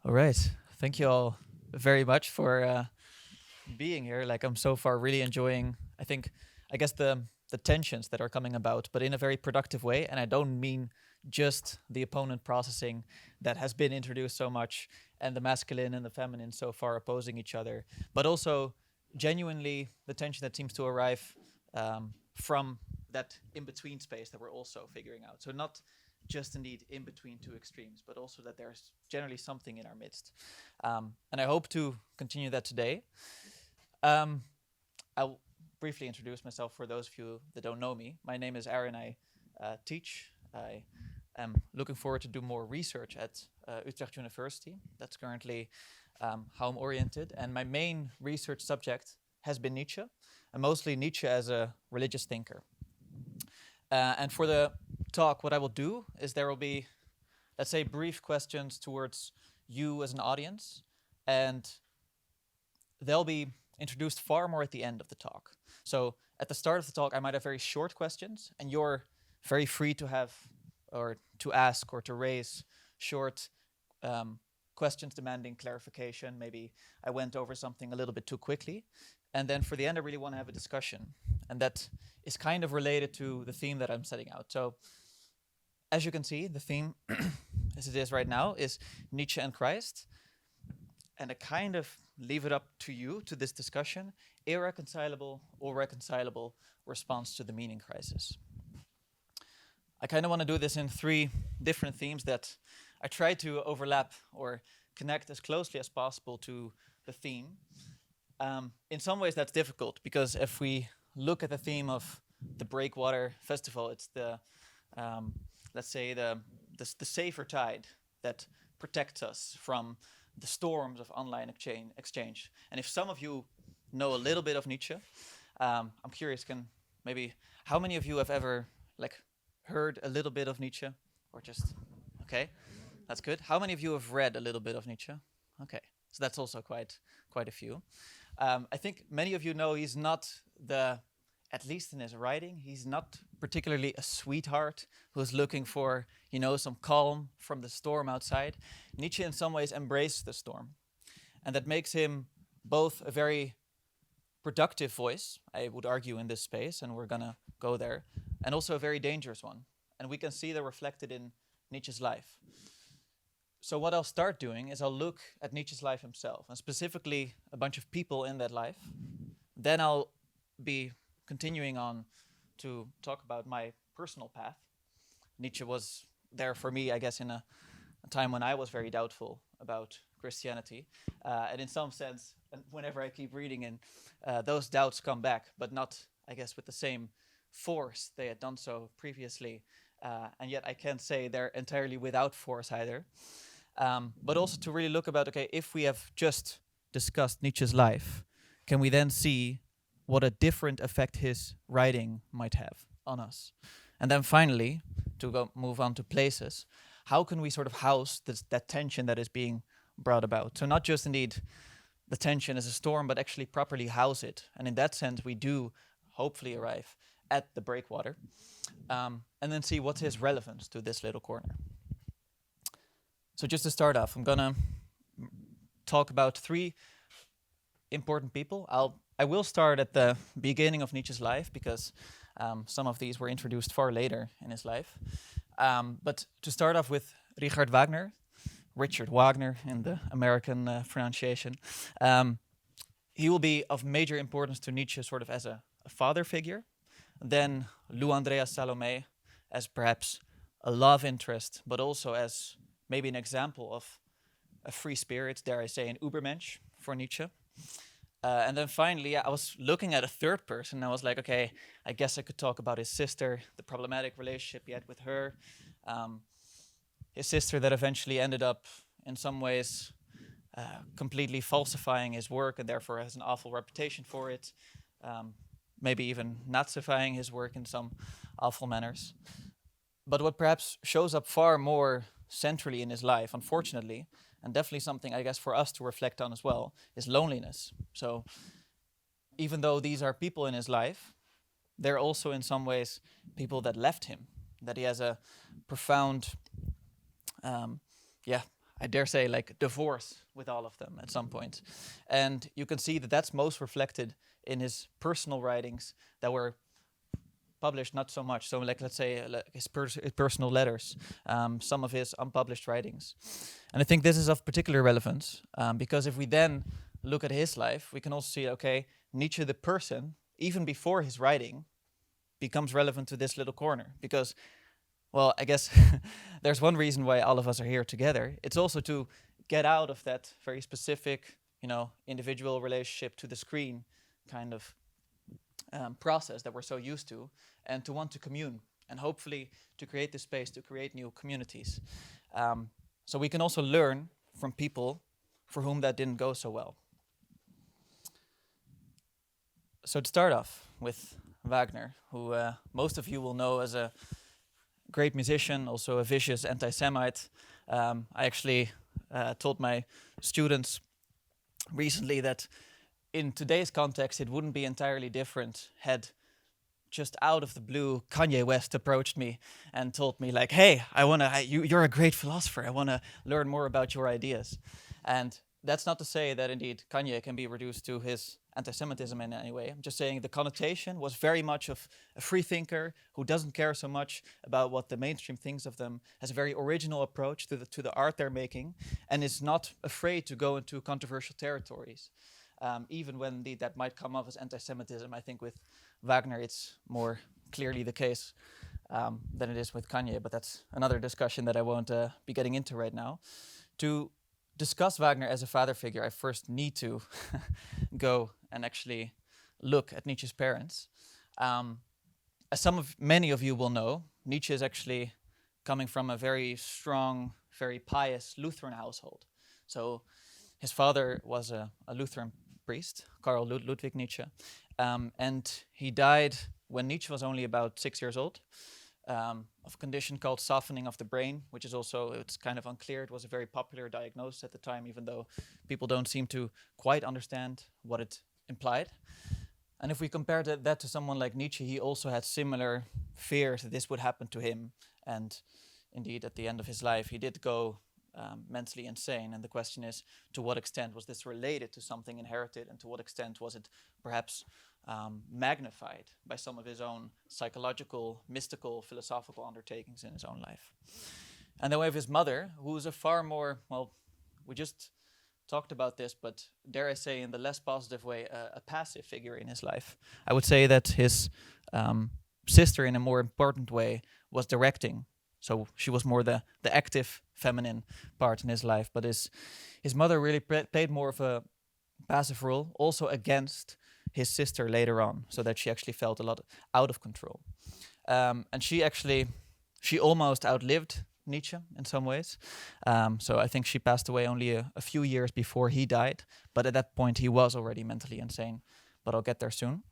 All right. Thank you all very much for being here. Like I'm so far really enjoying. I guess the tensions that are coming about, but in a very productive way. And I don't mean just the opponent processing that has been introduced so much, and the masculine and the feminine so far opposing each other, but also genuinely the tension that seems to arrive from that in between space that we're also figuring out. So not just indeed in between two extremes, but also that there's generally something in our midst. And I hope to continue that today. Um, I'll briefly introduce myself for those of you that don't know me. My name is Aron. I teach. I am looking forward to do more research at Utrecht University. That's currently how I'm oriented. And my main research subject has been Nietzsche, and mostly Nietzsche as a religious thinker. And for the talk, what I will do is there will be, let's say, brief questions towards you as an audience, and they'll be introduced far more at the end of the talk. So at the start of the talk, I might have very short questions, and you're very free to have or to ask or to raise short questions demanding clarification. Maybe I went over something a little bit too quickly. And then for the end, I really want to have a discussion. And that is kind of related to the theme that I'm setting out. So as you can see, the theme, as it is right now, is Nietzsche and Christ. And I kind of leave it up to you, to this discussion, irreconcilable or reconcilable response to the meaning crisis. I kind of want to do this in three different themes that I try to overlap or connect as closely as possible to the theme. In some ways that's difficult, because if we look at the theme of the Breakwater Festival, it's the, let's say, the safer tide that protects us from the storms of online exchange. And if some of you know a little bit of Nietzsche, I'm curious, how many of you have ever heard a little bit of Nietzsche, or just, okay, that's good. How many of you have read a little bit of Nietzsche? Okay, so that's also quite a few. I think many of you know he's not at least in his writing, he's not particularly a sweetheart who's looking for, some calm from the storm outside. Nietzsche in some ways embraced the storm. And that makes him both a very productive voice, I would argue, in this space, and we're gonna go there, and also a very dangerous one. And we can see that reflected in Nietzsche's life. So what I'll start doing is I'll look at Nietzsche's life himself, and specifically a bunch of people in that life. Then I'll be continuing on to talk about my personal path. Nietzsche was there for me, I guess, in a time when I was very doubtful about Christianity. And in some sense, whenever I keep reading, those doubts come back, but not, I guess, with the same force they had done so previously. And yet I can't say they're entirely without force either. But also to really look about, okay, if we have just discussed Nietzsche's life, can we then see what a different effect his writing might have on us? And then finally, to move on to places, how can we sort of house that tension that is being brought about? So not just indeed the tension as a storm, but actually properly house it. And in that sense, we do hopefully arrive at the Breakwater, and then see what's his relevance to this little corner. So just to start off, I'm gonna talk about three important people. I will start at the beginning of Nietzsche's life, because some of these were introduced far later in his life. But to start off with Richard Wagner in the American pronunciation. He will be of major importance to Nietzsche sort of as a father figure. Then Lou Andreas Salome as perhaps a love interest, but also as maybe an example of a free spirit, dare I say, an Übermensch for Nietzsche. And then finally, I was looking at a third person, and I was like, okay, I guess I could talk about his sister, the problematic relationship he had with her, his sister that eventually ended up, in some ways, completely falsifying his work, and therefore has an awful reputation for it, maybe even Nazifying his work in some awful manners. But what perhaps shows up far more centrally in his life, unfortunately, and definitely something, I guess, for us to reflect on as well, is loneliness. So even though these are people in his life, they're also in some ways people that left him, that he has a profound, I dare say, like divorce with all of them at some point. And you can see that that's most reflected in his personal writings that were published not so much. So, like, let's say his personal letters, some of his unpublished writings. And I think this is of particular relevance because if we then look at his life, we can also see, okay, Nietzsche the person, even before his writing, becomes relevant to this little corner. Because, well, I guess there's one reason why all of us are here together. It's also to get out of that very specific, individual relationship to the screen kind of process that we're so used to, and to want to commune, and hopefully to create this space, to create new communities. So we can also learn from people for whom that didn't go so well. So to start off with Wagner, who most of you will know as a great musician, also a vicious anti-Semite. I actually told my students recently that in today's context, it wouldn't be entirely different had just out of the blue Kanye West approached me and told me like, "Hey, you're a great philosopher. I want to learn more about your ideas." And that's not to say that indeed Kanye can be reduced to his anti-Semitism in any way. I'm just saying the connotation was very much of a free thinker who doesn't care so much about what the mainstream thinks of them, has a very original approach to the art they're making, and is not afraid to go into controversial territories. Even when indeed that might come off as anti-Semitism. I think with Wagner it's more clearly the case than it is with Kanye, but that's another discussion that I won't be getting into right now. To discuss Wagner as a father figure, I first need to go and actually look at Nietzsche's parents. As many of you will know, Nietzsche is actually coming from a very strong, very pious Lutheran household. So his father was a Lutheran priest, Karl Ludwig Nietzsche, and he died when Nietzsche was only about 6 years old, of a condition called softening of the brain, which is also, it's kind of unclear. It was a very popular diagnosis at the time, even though people don't seem to quite understand what it implied. And if we compare that to someone like Nietzsche, he also had similar fears that this would happen to him. And indeed, at the end of his life, he did go mentally insane. And the question is, to what extent was this related to something inherited, and to what extent was it perhaps magnified by some of his own psychological, mystical, philosophical undertakings in his own life. And then we have his mother, who is a far more, well, we just talked about this, but dare I say in the less positive way, a passive figure in his life. I would say that his sister, in a more important way, was directing. So she was more the active feminine part in his life. But his mother really played more of a passive role, also against his sister later on, so that she actually felt a lot out of control. And she almost outlived Nietzsche in some ways. So I think she passed away only a few years before he died. But at that point, he was already mentally insane. But I'll get there soon.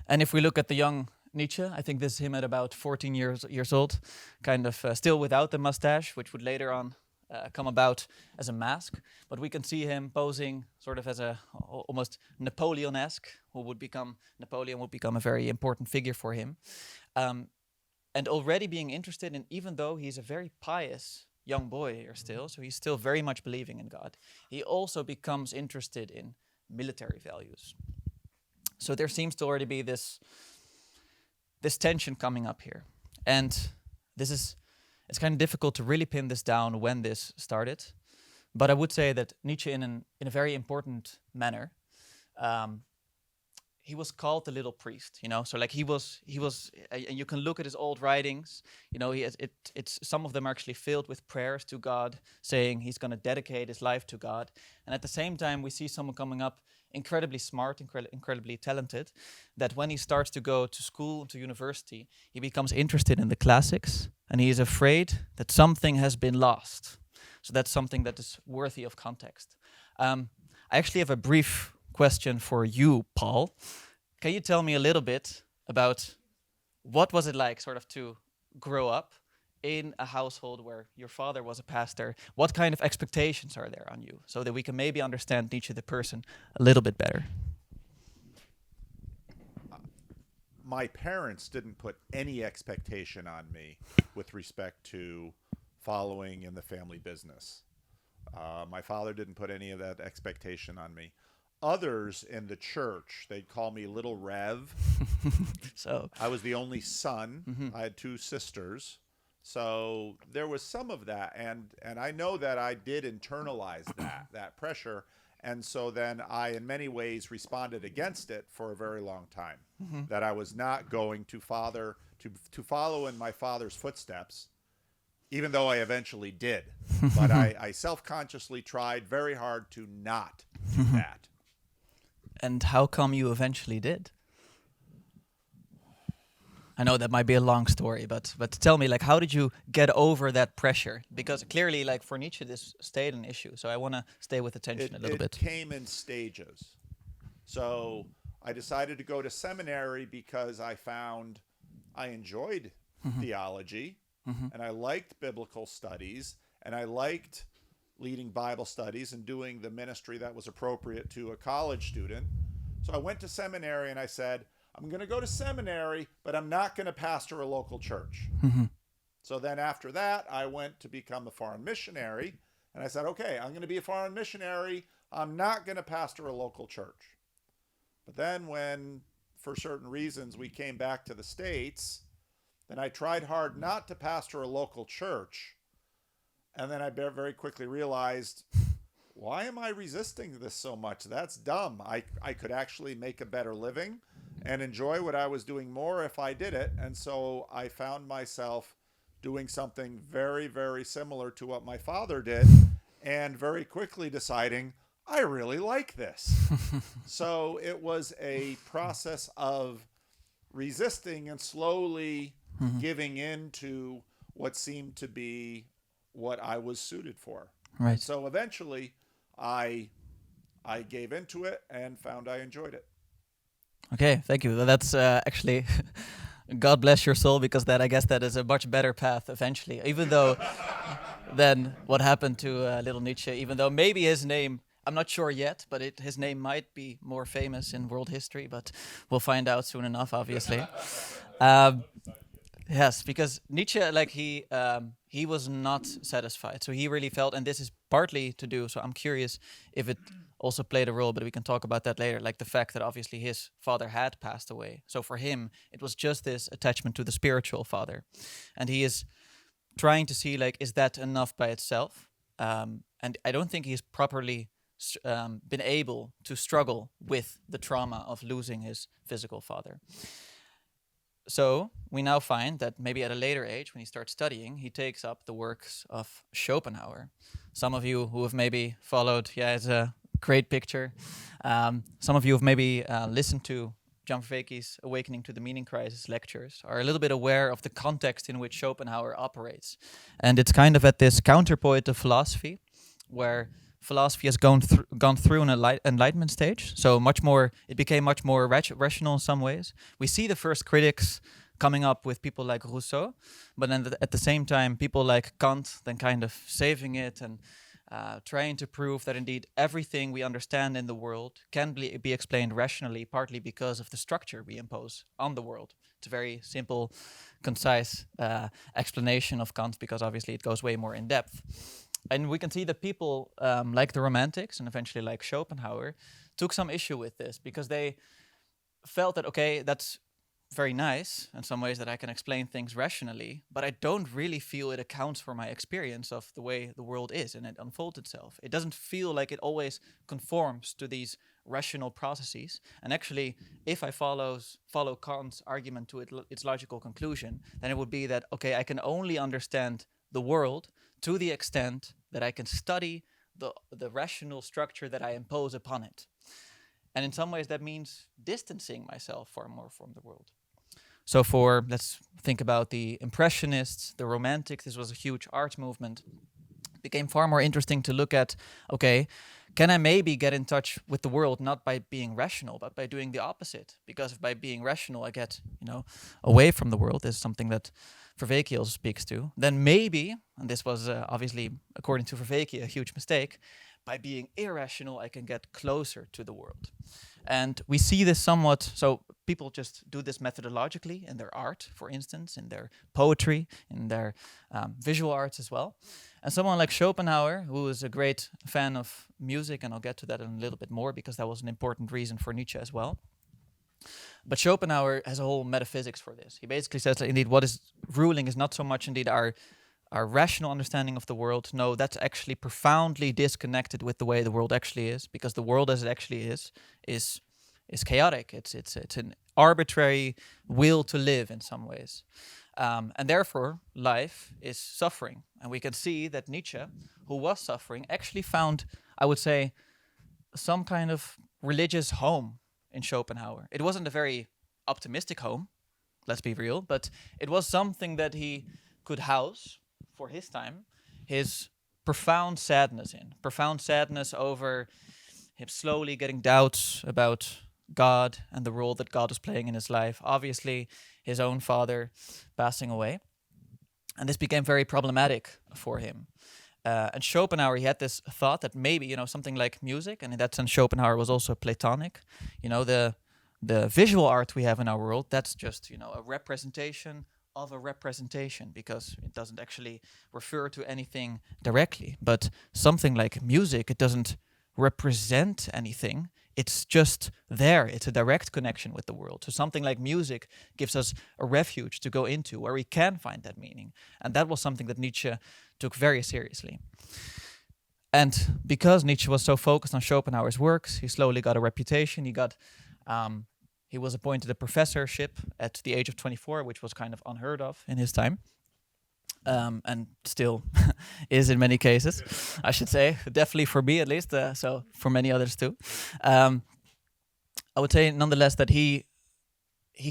And if we look at the young Nietzsche, I think this is him at about 14 years old, kind of still without the mustache, which would later on come about as a mask. But we can see him posing sort of as a almost Napoleon-esque, Napoleon would become a very important figure for him. And already being interested in, even though he's a very pious young boy here still, so he's still very much believing in God, he also becomes interested in military values. So there seems to already be this tension coming up here. And it's kind of difficult to really pin this down when this started. But I would say that Nietzsche, in a very important manner, he was called the little priest, So like he was, and you can look at his old writings, it's some of them are actually filled with prayers to God, saying he's going to dedicate his life to God. And at the same time, we see someone coming up incredibly smart, incredibly talented, that when he starts to go to school, to university, he becomes interested in the classics, and he is afraid that something has been lost. So that's something that is worthy of context. I actually have a brief question for you, Paul. Can you tell me a little bit about what was it like sort of to grow up in a household where your father was a pastor? What kind of expectations are there on you, so that we can maybe understand Nietzsche the person a little bit better? My parents didn't put any expectation on me with respect to following in the family business. My father didn't put any of that expectation on me. Others in the church, they'd call me Little Rev. So, I was the only son. I had two sisters. So there was some of that, and I know that I did internalize that pressure, and so then I, in many ways, responded against it for a very long time. That I was not going to follow in my father's footsteps, even though I eventually did. But I self-consciously tried very hard to not do that. and how come you eventually did? I know that might be a long story, but tell me, like, how did you get over that pressure? Because clearly, like, for Nietzsche, this stayed an issue. So I want to stay with attention a little bit. It came in stages. So I decided to go to seminary because I found I enjoyed theology, and I liked biblical studies, and I liked leading Bible studies and doing the ministry that was appropriate to a college student. So I went to seminary and I said, I'm going to go to seminary, but I'm not going to pastor a local church. So then after that, I went to become a foreign missionary. And I said, okay, I'm going to be a foreign missionary. I'm not going to pastor a local church. But then when, for certain reasons, we came back to the States, then I tried hard not to pastor a local church. And then I very quickly realized, why am I resisting this so much? That's dumb. I could actually make a better living and enjoy what I was doing more if I did it. And so I found myself doing something very, very similar to what my father did, and very quickly deciding, I really like this. So it was a process of resisting and slowly giving in to what seemed to be what I was suited for. Right. So eventually I gave into it and found I enjoyed it. Okay, thank you. Well, that's actually, God bless your soul, because I guess that is a much better path eventually. Even though, than what happened to little Nietzsche. Even though maybe his name, I'm not sure yet, but his name might be more famous in world history. But we'll find out soon enough, obviously. Yes, because Nietzsche, like he was not satisfied. So he really felt, and this is partly to do. So I'm curious if it also played a role, but we can talk about that later. Like the fact that obviously his father had passed away. So for him, it was just this attachment to the spiritual father, and he is trying to see, like, is that enough by itself? And I don't think he's properly been able to struggle with the trauma of losing his physical father. So we now find that maybe at a later age, when he starts studying, he takes up the works of Schopenhauer. Some of you who have maybe followed, it's a great picture. Some of you have maybe listened to John Vervaeke's Awakening to the Meaning Crisis lectures, are a little bit aware of the context in which Schopenhauer operates. And it's kind of at this counterpoint of philosophy, where philosophy has gone through an enlightenment stage. So it became much more rational in some ways. We see the first critics coming up with people like Rousseau, but then at the same time, people like Kant then kind of saving it and trying to prove that indeed everything we understand in the world can be explained rationally, partly because of the structure we impose on the world. It's a very simple, concise explanation of Kant, because obviously it goes way more in depth. And we can see that people like the Romantics and eventually like Schopenhauer took some issue with this, because they felt that, okay, that's very nice in some ways that I can explain things rationally, but I don't really feel it accounts for my experience of the way the world is and it unfolds itself. It doesn't feel like it always conforms to these rational processes. And actually, if I follow Kant's argument to its logical conclusion, then it would be that, okay, I can only understand the world to the extent that I can study the rational structure that I impose upon it. And in some ways that means distancing myself far more from the world. So let's think about the Impressionists, the Romantics. This was a huge art movement. It became far more interesting to look at, okay, can I maybe get in touch with the world not by being rational, but by doing the opposite? Because if by being rational I get, away from the world, this is something that Vervaeke also speaks to, then maybe, and this was obviously, according to Vervaeke, a huge mistake, by being irrational, I can get closer to the world. And we see this somewhat, so people just do this methodologically in their art, for instance, in their poetry, in their visual arts as well. And someone like Schopenhauer, who is a great fan of music, and I'll get to that in a little bit more because that was an important reason for Nietzsche as well. But Schopenhauer has a whole metaphysics for this. He basically says that indeed what is ruling is not so much indeed our rational understanding of the world. No, that's actually profoundly disconnected with the way the world actually is, because the world as it actually is chaotic. It's an arbitrary will to live in some ways. And therefore, life is suffering. And we can see that Nietzsche, who was suffering, actually found, I would say, some kind of religious home in Schopenhauer. It wasn't a very optimistic home, let's be real, but it was something that he could house, for his time, his profound sadness over him slowly getting doubts about God and the role that God was playing in his life. Obviously, his own father passing away. And this became very problematic for him. And Schopenhauer, he had this thought that maybe, something like music, and in that sense, Schopenhauer was also Platonic. The visual art we have in our world, that's just, a representation of a representation, because it doesn't actually refer to anything directly. But something like music, it doesn't represent anything. It's just there. It's a direct connection with the world. So something like music gives us a refuge to go into where we can find that meaning. And that was something that Nietzsche took very seriously. And because Nietzsche was so focused on Schopenhauer's works, he slowly got a reputation. He was appointed a professorship at the age of 24, which was kind of unheard of in his time. And still is in many cases, I should say, definitely for me at least, so for many others too. I would say nonetheless that he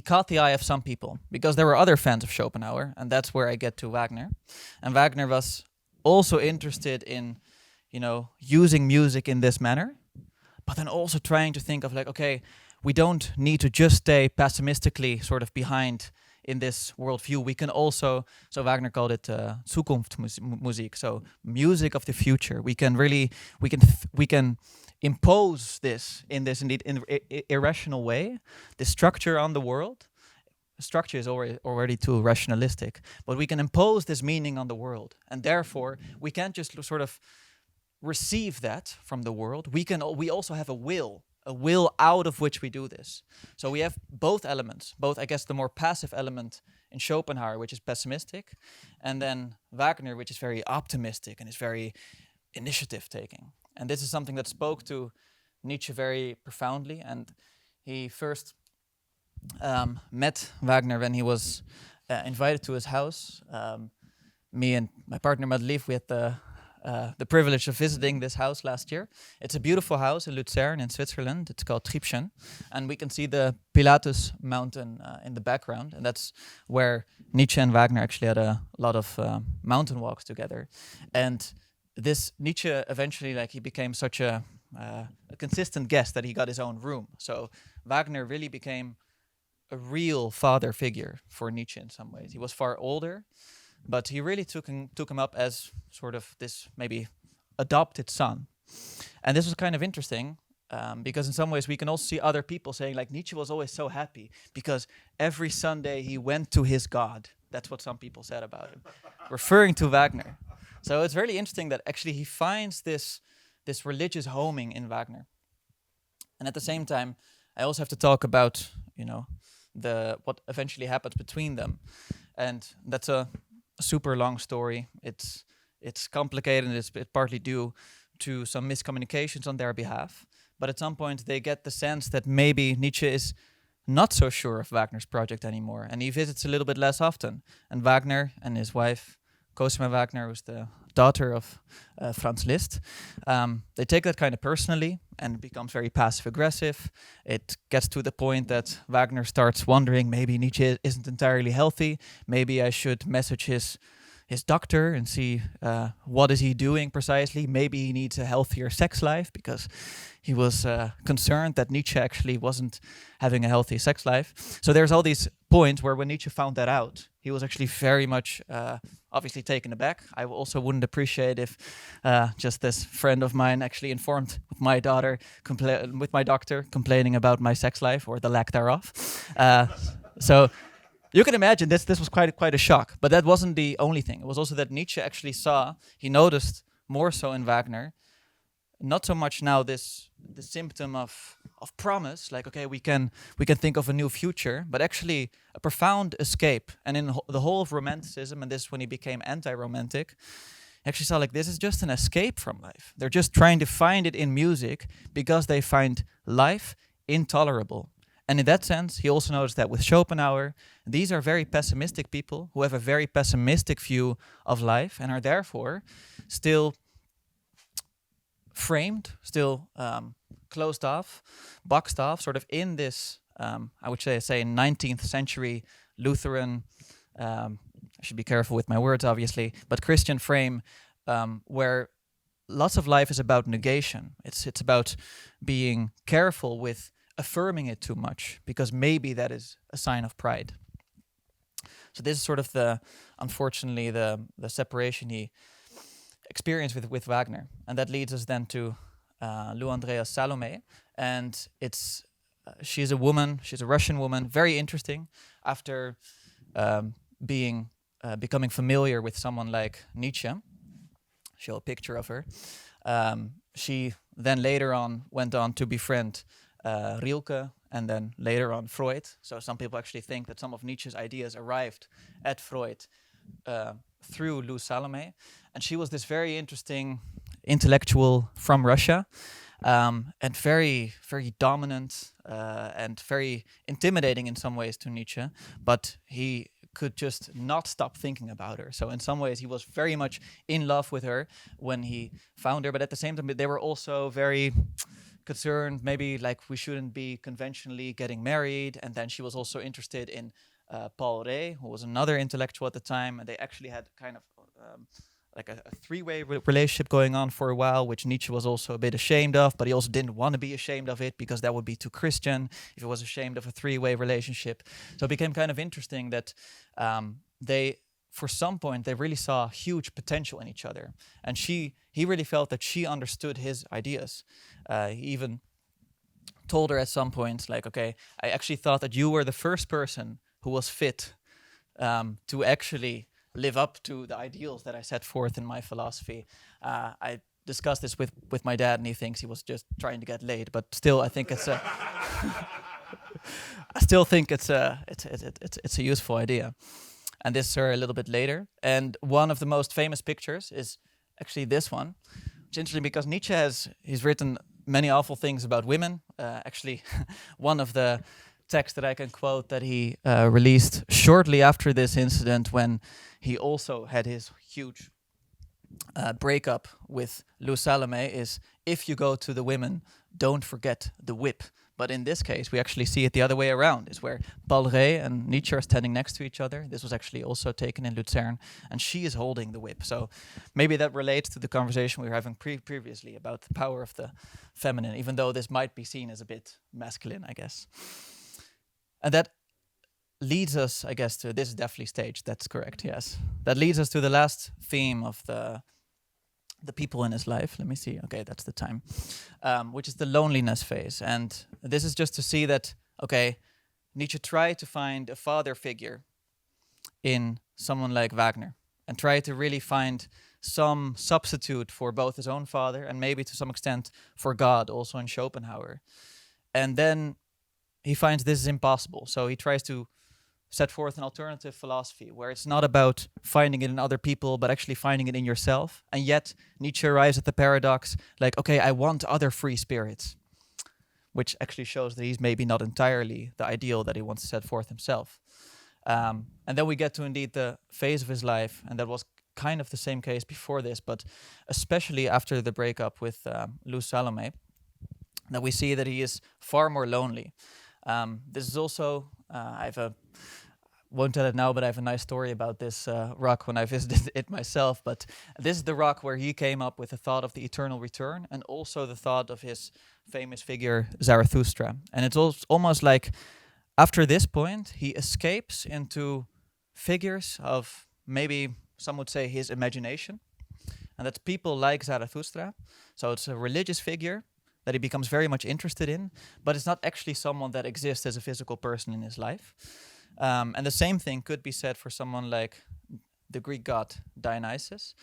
caught the eye of some people, because there were other fans of Schopenhauer, and that's where I get to Wagner. And Wagner was also interested in, using music in this manner, but then also trying to think of okay, we don't need to just stay pessimistically sort of behind in this worldview. We can also, so Wagner called it Zukunftsmusik, so music of the future. We can impose this in this indeed irrational way, the structure on the world. Structure is already too rationalistic, but we can impose this meaning on the world, and therefore we can't just sort of receive that from the world. We also have a will out of which we do this. So we have both elements, I guess the more passive element in Schopenhauer, which is pessimistic, and then Wagner, which is very optimistic and is very initiative-taking. And this is something that spoke to Nietzsche very profoundly, and he first met Wagner when he was invited to his house. Me and my partner Madeleine, we had the privilege of visiting this house last year. It's a beautiful house in Luzern in Switzerland. It's called Tripschen, and we can see the Pilatus mountain in the background, and that's where Nietzsche and Wagner actually had a lot of mountain walks together. And this Nietzsche eventually, he became such a consistent guest that he got his own room. So Wagner really became a real father figure for Nietzsche in some ways. He was far older, but he really took him up as sort of this maybe adopted son. And this was kind of interesting because in some ways we can also see other people saying Nietzsche was always so happy because every Sunday he went to his God. That's what some people said about him, referring to Wagner. So it's really interesting that actually he finds this religious homing in Wagner. And at the same time, I also have to talk about, what eventually happens between them. And that's a super long story. It's complicated, and it's partly due to some miscommunications on their behalf. But at some point they get the sense that maybe Nietzsche is not so sure of Wagner's project anymore, and he visits a little bit less often. And Wagner and his wife, Cosima Wagner, who's the daughter of Franz Liszt, they take that kind of personally, and it becomes very passive-aggressive. It gets to the point that Wagner starts wondering, maybe Nietzsche isn't entirely healthy, maybe I should message his his doctor and see what is he doing precisely. Maybe he needs a healthier sex life, because he was concerned that Nietzsche actually wasn't having a healthy sex life. So there's all these points where when Nietzsche found that out, he was actually very much obviously taken aback. I also wouldn't appreciate if just this friend of mine actually informed my daughter, with my doctor, complaining about my sex life or the lack thereof. So you can imagine this was quite a shock. But that wasn't the only thing. It was also that Nietzsche actually he noticed more so in Wagner, not so much now the symptom of promise, like, okay, we can think of a new future, but actually a profound escape. And in the whole of Romanticism, and this is when he became anti-romantic, he actually saw like this is just an escape from life. They're just trying to find it in music because they find life intolerable. And in that sense, he also noticed that with Schopenhauer, these are very pessimistic people who have a very pessimistic view of life and are therefore still framed, still closed off, boxed off, sort of in this, I would say 19th century Lutheran, I should be careful with my words, obviously, but Christian frame, where lots of life is about negation. It's about being careful with affirming it too much, because maybe that is a sign of pride. So this is sort of unfortunately, the separation he experienced with Wagner. And that leads us then to Lou Andreas Salome. And she's a woman, she's a Russian woman, very interesting. After becoming familiar with someone like Nietzsche, show a picture of her, she then later on went on to befriend Rilke, and then later on Freud. So some people actually think that some of Nietzsche's ideas arrived at Freud through Lou Salome. And she was this very interesting intellectual from Russia, and very, very dominant and very intimidating in some ways to Nietzsche, but he could just not stop thinking about her. So in some ways he was very much in love with her when he found her, but at the same time they were also very concerned, maybe like we shouldn't be conventionally getting married. And then she was also interested in Paul Rée, who was another intellectual at the time, and they actually had kind of like a three-way relationship going on for a while, which Nietzsche was also a bit ashamed of, but he also didn't want to be ashamed of it because that would be too Christian if he was ashamed of a three-way relationship. So it became kind of interesting that for some point, they really saw huge potential in each other. And he really felt that she understood his ideas. He even told her at some point, like, okay, I actually thought that you were the first person who was fit to actually live up to the ideals that I set forth in my philosophy. I discussed this with my dad, and he thinks he was just trying to get laid. But still, I think it's a I still think it's a useful idea. And this is her a little bit later. And one of the most famous pictures is actually this one, which is interesting because Nietzsche he's written many awful things about women. Actually, one of the texts that I can quote that he released shortly after this incident, when he also had his huge breakup with Lou Salome, is, "If you go to the women, don't forget the whip." But in this case, we actually see it the other way around. Is where Paul Rée and Nietzsche are standing next to each other. This was actually also taken in Lucerne, and she is holding the whip. So maybe that relates to the conversation we were having previously about the power of the feminine, even though this might be seen as a bit masculine, I guess. And that leads us, I guess, to this is definitely staged. That's correct, yes. That leads us to the last theme of the people in his life. Let me see. Okay, that's the time. Which is the loneliness phase. And this is just to see that, okay, Nietzsche tried to find a father figure in someone like Wagner and tried to really find some substitute for both his own father and maybe to some extent for God, also in Schopenhauer. And then he finds this is impossible. So he tries to set forth an alternative philosophy where it's not about finding it in other people, but actually finding it in yourself. And yet Nietzsche arrives at the paradox, like, okay, I want other free spirits, which actually shows that he's maybe not entirely the ideal that he wants to set forth himself. And then we get to indeed the phase of his life, and that was kind of the same case before this, but especially after the breakup with Lou Salome, that we see that he is far more lonely. This is also, I have won't tell it now, but I have a nice story about this rock when I visited it myself. But this is the rock where he came up with the thought of the eternal return and also the thought of his famous figure Zarathustra. And it's almost like after this point, he escapes into figures of maybe some would say his imagination. And that's people like Zarathustra. So it's a religious figure that he becomes very much interested in, but it's not actually someone that exists as a physical person in his life. And the same thing could be said for someone like the Greek god Dionysus.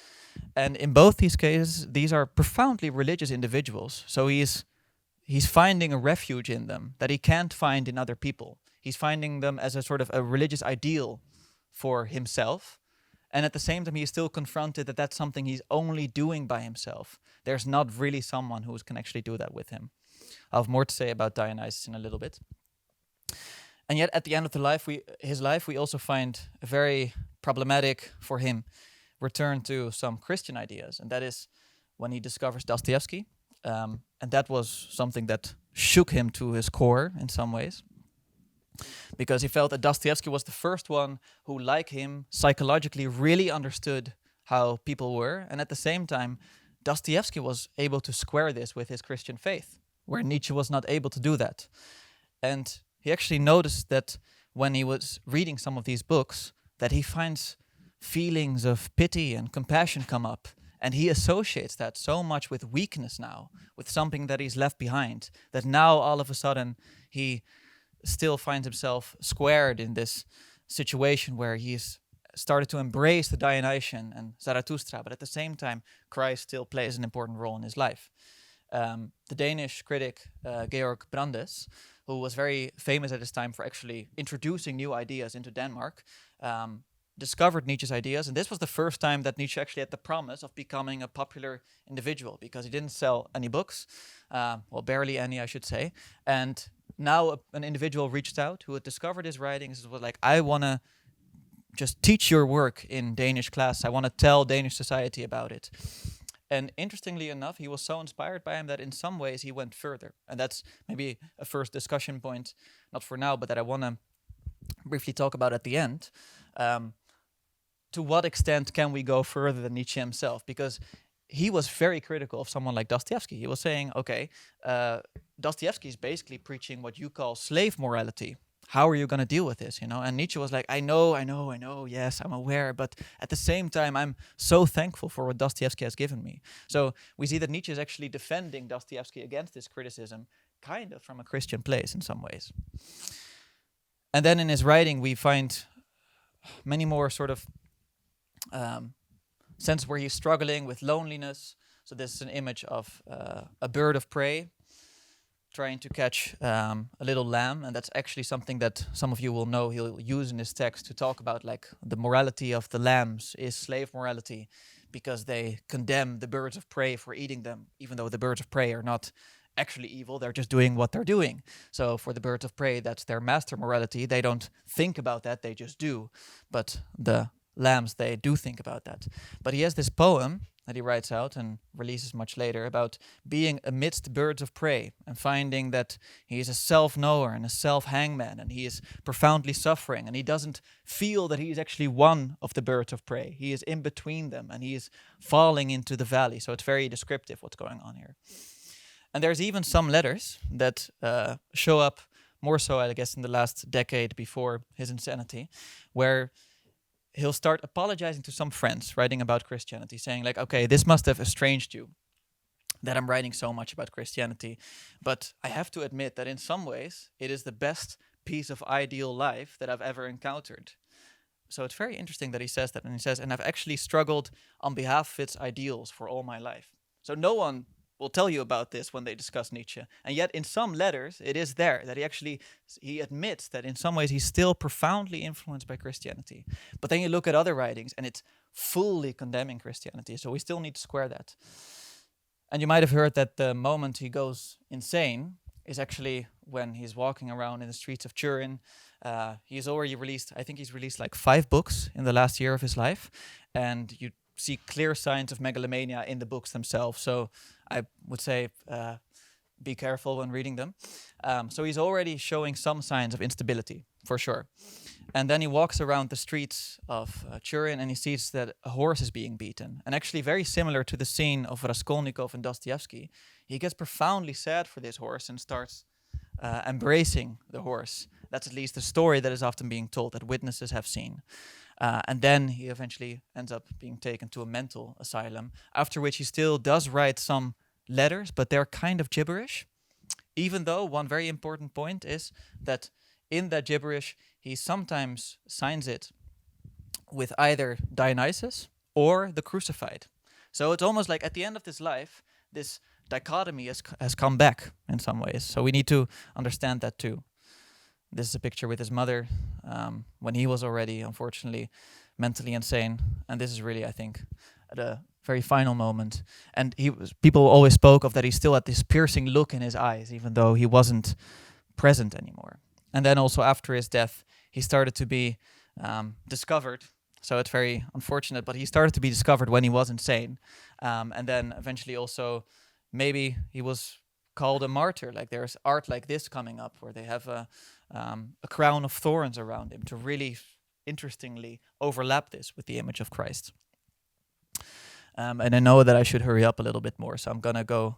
And in both these cases, these are profoundly religious individuals. So he's finding a refuge in them that he can't find in other people. He's finding them as a sort of a religious ideal for himself. And at the same time, he's still confronted that that's something he's only doing by himself. There's not really someone who can actually do that with him. I'll have more to say about Dionysus in a little bit. And yet, at the end of his life, we also find a very problematic for him return to some Christian ideas. And that is when he discovers Dostoevsky. And that was something that shook him to his core in some ways. Because he felt that Dostoevsky was the first one who, like him, psychologically really understood how people were. And at the same time, Dostoevsky was able to square this with his Christian faith, where Nietzsche was not able to do that. And he actually noticed that when he was reading some of these books, that he finds feelings of pity and compassion come up. And he associates that so much with weakness now, with something that he's left behind, that now all of a sudden he still finds himself squared in this situation where he's started to embrace the Dionysian and Zarathustra, but at the same time, Christ still plays an important role in his life. The Danish critic Georg Brandes, who was very famous at his time for actually introducing new ideas into Denmark, discovered Nietzsche's ideas, and this was the first time that Nietzsche actually had the promise of becoming a popular individual, because he didn't sell any books, well, barely any, I should say, and now an individual reached out who had discovered his writings and was like, I want to just teach your work in Danish class. I want to tell Danish society about it. And interestingly enough, he was so inspired by him that in some ways he went further. And that's maybe a first discussion point, not for now, but that I want to briefly talk about at the end. To what extent can we go further than Nietzsche himself? Because he was very critical of someone like Dostoevsky. He was saying, okay, Dostoevsky is basically preaching what you call slave morality. How are you going to deal with this, you know? And Nietzsche was like, I know, yes, I'm aware, but at the same time, I'm so thankful for what Dostoevsky has given me. So we see that Nietzsche is actually defending Dostoevsky against this criticism, kind of from a Christian place in some ways. And then in his writing, we find many more sort of sense where he's struggling with loneliness. So this is an image of a bird of prey trying to catch a little lamb, and that's actually something that some of you will know he'll use in his text to talk about, like the morality of the lambs is slave morality, because they condemn the birds of prey for eating them, even though the birds of prey are not actually evil, they're just doing what they're doing. So for the birds of prey, that's their master morality. They don't think about that, they just do. But the lambs, they do think about that. But he has this poem that he writes out and releases much later about being amidst birds of prey and finding that he is a self-knower and a self-hangman, and he is profoundly suffering, and he doesn't feel that he is actually one of the birds of prey. He is in between them, and he is falling into the valley. So it's very descriptive what's going on here. And there's even some letters that show up more so, I guess, in the last decade before his insanity, where he'll start apologizing to some friends, writing about Christianity, saying like, okay, this must have estranged you, that I'm writing so much about Christianity. But I have to admit that in some ways, it is the best piece of ideal life that I've ever encountered. So it's very interesting that he says that. And he says, and I've actually struggled on behalf of its ideals for all my life. So no one will tell you about this when they discuss Nietzsche. And yet in some letters, it is there that he admits that in some ways he's still profoundly influenced by Christianity. But then you look at other writings and it's fully condemning Christianity. So we still need to square that. And you might have heard that the moment he goes insane is actually when he's walking around in the streets of Turin. He's already released, I think he's released like 5 books in the last year of his life. And you see clear signs of megalomania in the books themselves. So I would say be careful when reading them. So he's already showing some signs of instability for sure. And then he walks around the streets of Turin and he sees that a horse is being beaten. And actually, very similar to the scene of Raskolnikov and Dostoevsky, he gets profoundly sad for this horse and starts embracing the horse. That's at least the story that is often being told, that witnesses have seen. And then he eventually ends up being taken to a mental asylum, after which he still does write some letters, but they're kind of gibberish. Even though one very important point is that in that gibberish, he sometimes signs it with either Dionysus or the crucified. So it's almost like at the end of his life, this dichotomy has come back in some ways. So we need to understand that too. This is a picture with his mother when he was already, unfortunately, mentally insane. And this is really, I think, at a very final moment. And people always spoke of that he still had this piercing look in his eyes, even though he wasn't present anymore. And then also after his death, he started to be discovered. So it's very unfortunate, but he started to be discovered when he was insane. And then eventually also, maybe he was called a martyr. Like there's art like this coming up where they have a crown of thorns around him to really interestingly overlap this with the image of Christ. And I know that I should hurry up a little bit more, so I'm going to go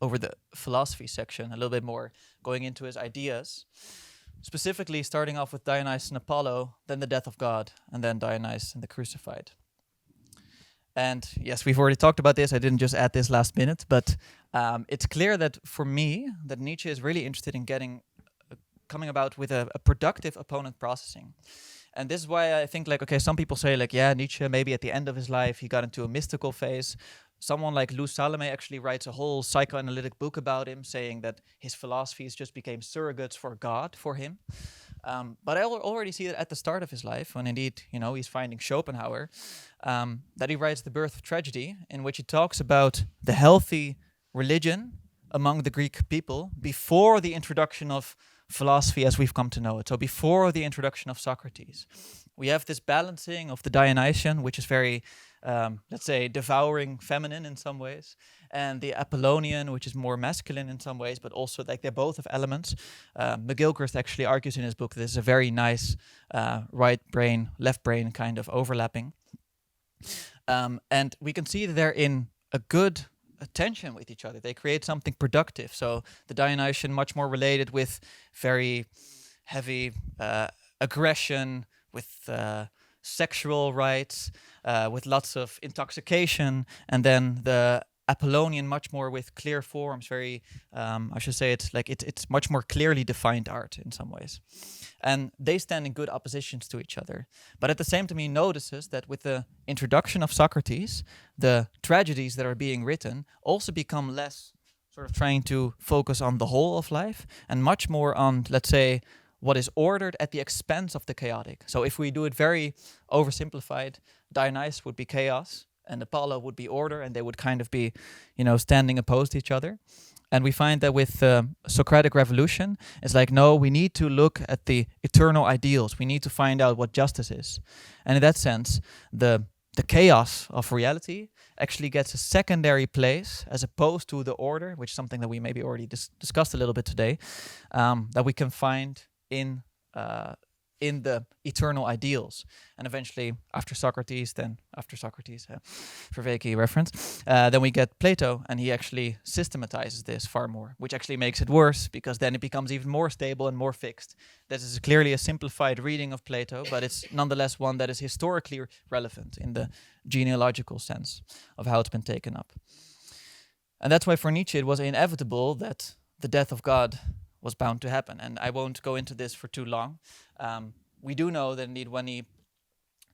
over the philosophy section a little bit more, going into his ideas, specifically starting off with Dionysus and Apollo, then the death of God, and then Dionysus and the crucified. And yes, we've already talked about this. I didn't just add this last minute, but it's clear that for me, that Nietzsche is really interested in coming about with a productive opponent processing. And this is why I think, like, okay, some people say, like, yeah, Nietzsche, maybe at the end of his life, he got into a mystical phase. Someone like Lou Salome actually writes a whole psychoanalytic book about him, saying that his philosophies just became surrogates for God for him. But I already see that at the start of his life, when indeed, he's finding Schopenhauer, that he writes The Birth of Tragedy, in which he talks about the healthy religion among the Greek people before the introduction of philosophy as we've come to know it. So before the introduction of Socrates, we have this balancing of the Dionysian, which is very, let's say, devouring feminine in some ways, and the Apollonian, which is more masculine in some ways, but also like they both have elements. McGilchrist actually argues in his book that this is a very nice right brain, left brain kind of overlapping. And we can see that they're in a good tension with each other. They create something productive. So the Dionysian much more related with very heavy aggression, with sexual rights, with lots of intoxication, and then the Apollonian much more with clear forms, very, I should say it's much more clearly defined art in some ways. And they stand in good oppositions to each other. But at the same time, he notices that with the introduction of Socrates, the tragedies that are being written also become less sort of trying to focus on the whole of life and much more on, let's say, what is ordered at the expense of the chaotic. So if we do it very oversimplified, Dionysus would be chaos and Apollo would be order, and they would kind of be, standing opposed to each other. And we find that with the Socratic revolution, it's like, no, we need to look at the eternal ideals. We need to find out what justice is. And in that sense, the chaos of reality actually gets a secondary place as opposed to the order, which is something that we maybe already discussed a little bit today, that we can find in the eternal ideals. And eventually, after Socrates, Vervaeke reference, then we get Plato, and he actually systematizes this far more, which actually makes it worse, because then it becomes even more stable and more fixed. This is clearly a simplified reading of Plato, but it's nonetheless one that is historically relevant in the genealogical sense of how it's been taken up. And that's why for Nietzsche it was inevitable that the death of God was bound to happen. And I won't go into this for too long. We do know that indeed when he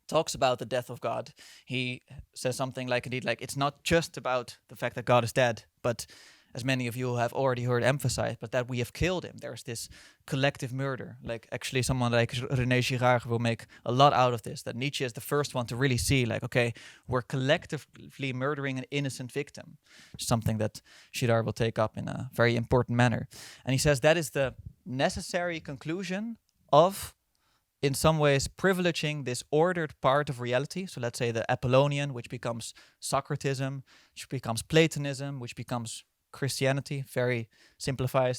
talks about the death of God, he says something like, indeed, like it's not just about the fact that God is dead, but as many of you have already heard emphasized, but that we have killed him. There's this collective murder. Like actually someone like René Girard will make a lot out of this, that Nietzsche is the first one to really see like, okay, we're collectively murdering an innocent victim. Something that Girard will take up in a very important manner. And he says that is the necessary conclusion of, in some ways, privileging this ordered part of reality. So let's say the Apollonian, which becomes Socratism, which becomes Platonism, which becomes Christianity, very simplified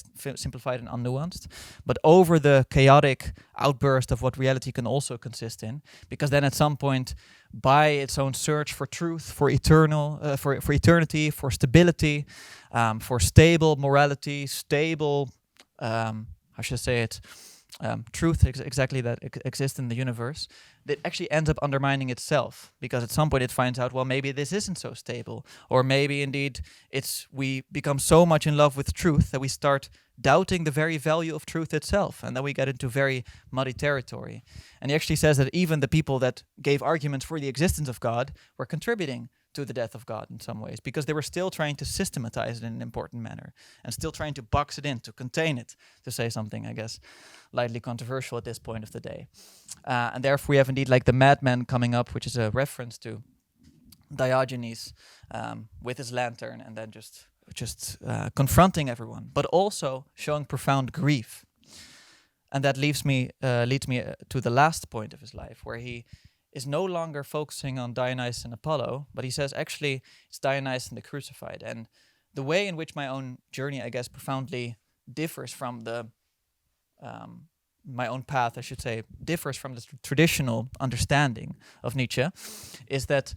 and unnuanced, but over the chaotic outburst of what reality can also consist in. Because then at some point, by its own search for truth, for for eternity, for stability, for stable morality, stable, how should I say it, truth exactly that exists in the universe, that actually ends up undermining itself, because at some point it finds out, well, maybe this isn't so stable, or maybe indeed we become so much in love with truth that we start doubting the very value of truth itself, and then we get into very muddy territory. And he actually says that even the people that gave arguments for the existence of God were contributing to the death of God in some ways, because they were still trying to systematize it in an important manner, and still trying to box it in, to contain it, to say something, I guess, lightly controversial at this point of the day. And therefore we have indeed like the madman coming up, which is a reference to Diogenes with his lantern, and then just confronting everyone, but also showing profound grief. And that leads me to the last point of his life, where he is no longer focusing on Dionysus and Apollo, but he says actually it's Dionysus and the crucified. And the way in which my own journey, I guess, profoundly differs from my own path, I should say, differs from the traditional understanding of Nietzsche, is that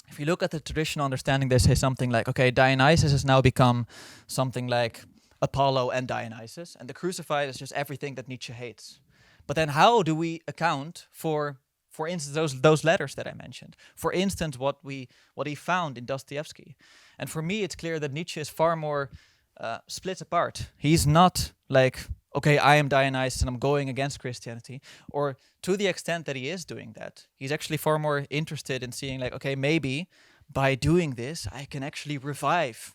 if you look at the traditional understanding, they say something like, okay, Dionysus has now become something like Apollo and Dionysus, and the crucified is just everything that Nietzsche hates. But then how do we account for instance, those letters that I mentioned? For instance, what he found in Dostoevsky. And for me, it's clear that Nietzsche is far more split apart. He's not like, okay, I am Dionysus and I'm going against Christianity, or to the extent that he is doing that, he's actually far more interested in seeing like, okay, maybe by doing this, I can actually revive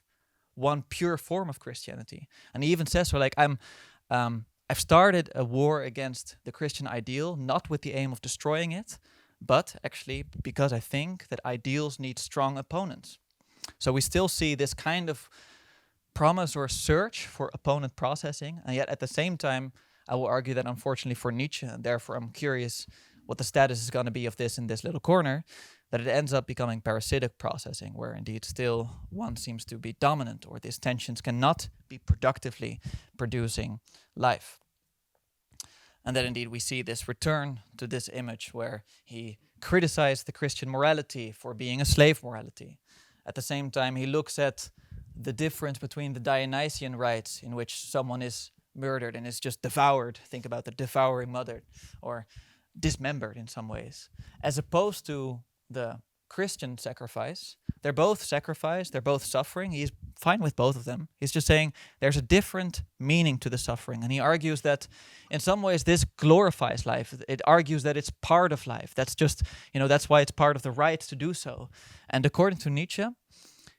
one pure form of Christianity. And he even says, so like, I've started a war against the Christian ideal, not with the aim of destroying it, but actually because I think that ideals need strong opponents. So we still see this kind of promise or search for opponent processing, and yet at the same time, I will argue that unfortunately for Nietzsche, and therefore I'm curious what the status is going to be of this in this little corner, that it ends up becoming parasitic processing, where indeed still one seems to be dominant, or these tensions cannot be productively producing life. And then indeed we see this return to this image where he criticized the Christian morality for being a slave morality. At the same time, he looks at the difference between the Dionysian rites, in which someone is murdered and is just devoured, think about the devouring mother, or dismembered in some ways, as opposed to the Christian sacrifice. They're both sacrifice, they're both suffering. He's fine with both of them. He's just saying there's a different meaning to the suffering. And he argues that in some ways this glorifies life. It argues that it's part of life. That's just, that's why it's part of the right to do so. And according to Nietzsche,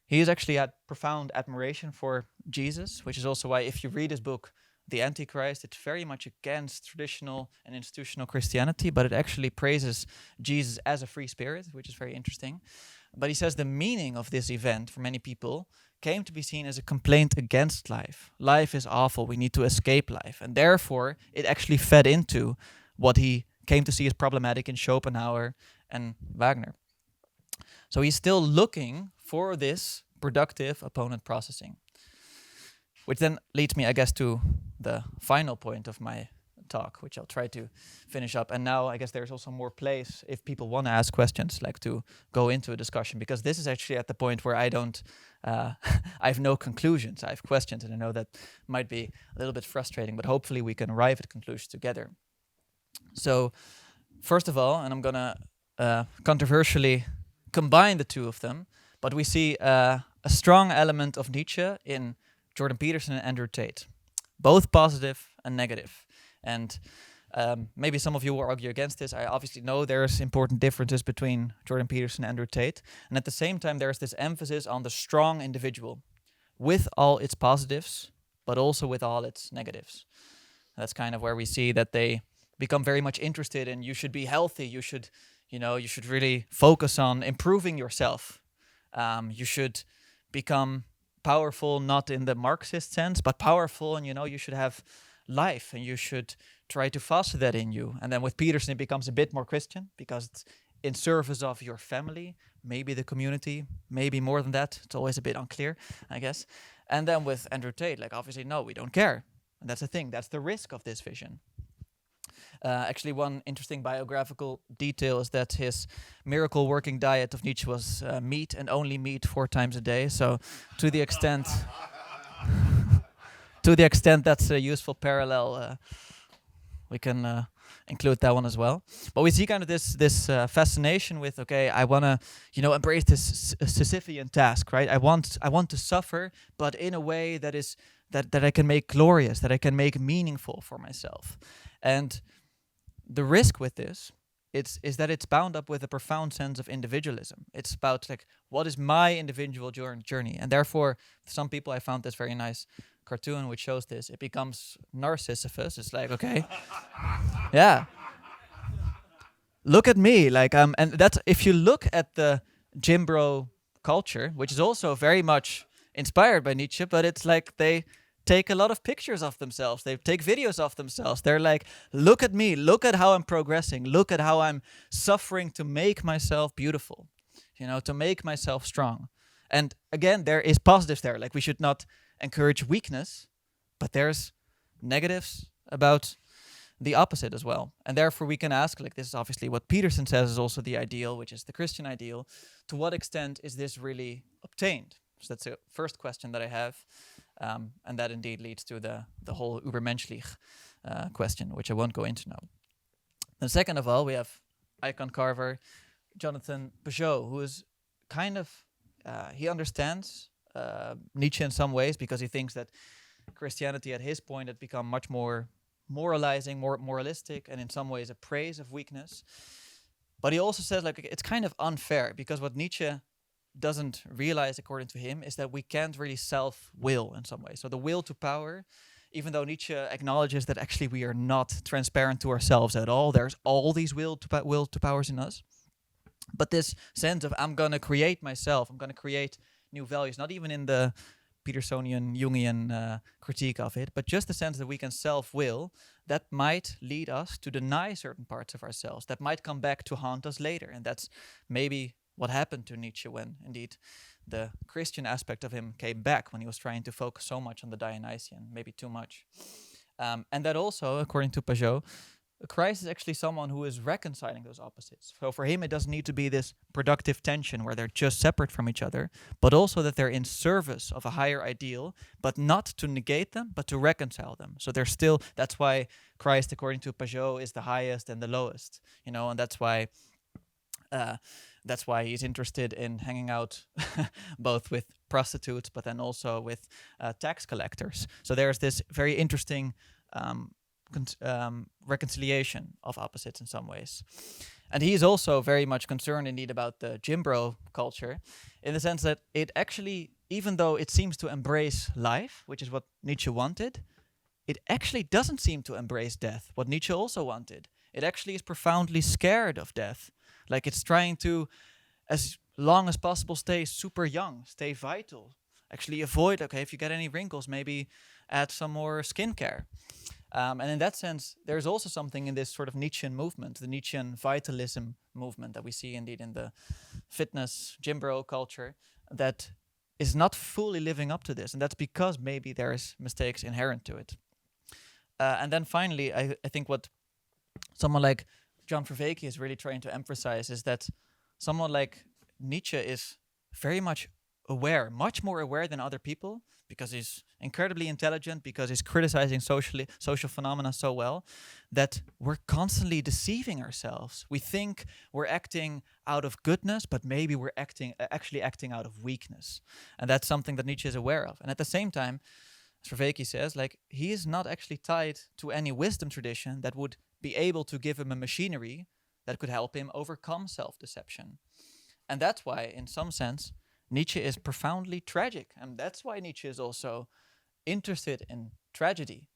he is actually had profound admiration for Jesus, which is also why if you read his book, The Antichrist, it's very much against traditional and institutional Christianity, but it actually praises Jesus as a free spirit, which is very interesting. But he says the meaning of this event for many people came to be seen as a complaint against life. Life is awful, we need to escape life. And therefore, it actually fed into what he came to see as problematic in Schopenhauer and Wagner. So he's still looking for this productive opponent processing. Which then leads me, I guess, to the final point of my talk, which I'll try to finish up. And now I guess there's also more place if people want to ask questions, like to go into a discussion, because this is actually at the point where I have no conclusions. I have questions, and I know that might be a little bit frustrating, but hopefully we can arrive at conclusions together. So first of all, and I'm going to controversially combine the two of them, but we see a strong element of Nietzsche in Jordan Peterson and Andrew Tate, both positive and negative. And maybe some of you will argue against this. I obviously know there's important differences between Jordan Peterson and Andrew Tate. And at the same time, there's this emphasis on the strong individual with all its positives, but also with all its negatives. That's kind of where we see that they become very much interested in you should be healthy, you should really focus on improving yourself. You should become powerful, not in the Marxist sense, but powerful, and you should have life, and you should try to foster that in you. And then with Peterson, it becomes a bit more Christian, because it's in service of your family, maybe the community, maybe more than that. It's always a bit unclear, I guess. And then with Andrew Tate, like obviously, no, we don't care. And that's the thing. That's the risk of this vision. Actually, one interesting biographical detail is that his miracle working diet of Nietzsche was meat and only meat 4 times a day. So, to the extent, that's a useful parallel, we can include that one as well. But we see kind of this fascination with, okay, I want to, embrace this Sisyphean task, right? I want to suffer, but in a way that is that I can make glorious, that I can make meaningful for myself. And the risk with this is that it's bound up with a profound sense of individualism. It's about like, what is my individual journey? And therefore, some people, I found this very nice cartoon which shows this. It becomes Narcissiphus. It's like, okay, yeah, look at me, like and that's, if you look at the gym bro culture, which is also very much inspired by Nietzsche, but it's like they take a lot of pictures of themselves. They take videos of themselves. They're like, look at me, look at how I'm progressing, look at how I'm suffering to make myself beautiful, to make myself strong. And again, there is positives there. Like, we should not encourage weakness, but there's negatives about the opposite as well. And therefore we can ask, like, this is obviously what Peterson says is also the ideal, which is the Christian ideal. To what extent is this really obtained? So that's the first question that I have. And that indeed leads to the whole übermenschlich question, which I won't go into now. And second of all, we have icon carver Jonathan Peugeot, who is kind of, he understands Nietzsche in some ways, because he thinks that Christianity at his point had become much more moralizing, more moralistic, and in some ways a praise of weakness. But he also says, like, it's kind of unfair, because what Nietzsche doesn't realize, according to him, is that we can't really self-will in some way. So the will to power, even though Nietzsche acknowledges that actually we are not transparent to ourselves at all, there's all these will to powers in us. But this sense of, I'm going to create myself, I'm going to create new values, not even in the Petersonian, Jungian critique of it, but just the sense that we can self-will, that might lead us to deny certain parts of ourselves, that might come back to haunt us later. And that's maybe what happened to Nietzsche when, indeed, the Christian aspect of him came back, when he was trying to focus so much on the Dionysian, maybe too much. And that also, according to Peugeot, Christ is actually someone who is reconciling those opposites. So for him, it doesn't need to be this productive tension where they're just separate from each other, but also that they're in service of a higher ideal, but not to negate them, but to reconcile them. So they're still, that's why Christ, according to Peugeot, is the highest and the lowest, and that's why he's interested in hanging out both with prostitutes, but then also with tax collectors. So there's this very interesting reconciliation of opposites in some ways. And he's also very much concerned indeed about the gym bro culture, in the sense that it actually, even though it seems to embrace life, which is what Nietzsche wanted, it actually doesn't seem to embrace death, what Nietzsche also wanted. It actually is profoundly scared of death. Like, it's trying to, as long as possible, stay super young, stay vital. Actually avoid, okay, if you get any wrinkles, maybe add some more skincare. And in that sense, there's also something in this sort of Nietzschean movement, the Nietzschean vitalism movement that we see indeed in the fitness gym bro culture, that is not fully living up to this. And that's because maybe there's mistakes inherent to it. And then finally, I think what someone like John Vervaeke is really trying to emphasize is that someone like Nietzsche is very much aware, much more aware than other people, because he's incredibly intelligent, because he's criticizing social phenomena so well, that we're constantly deceiving ourselves. We think we're acting out of goodness, but maybe we're actually acting out of weakness. And that's something that Nietzsche is aware of. And at the same time, as Vervaeke says, like, he is not actually tied to any wisdom tradition that would be able to give him a machinery that could help him overcome self-deception. And that's why, in some sense, Nietzsche is profoundly tragic. And that's why Nietzsche is also interested in tragedy.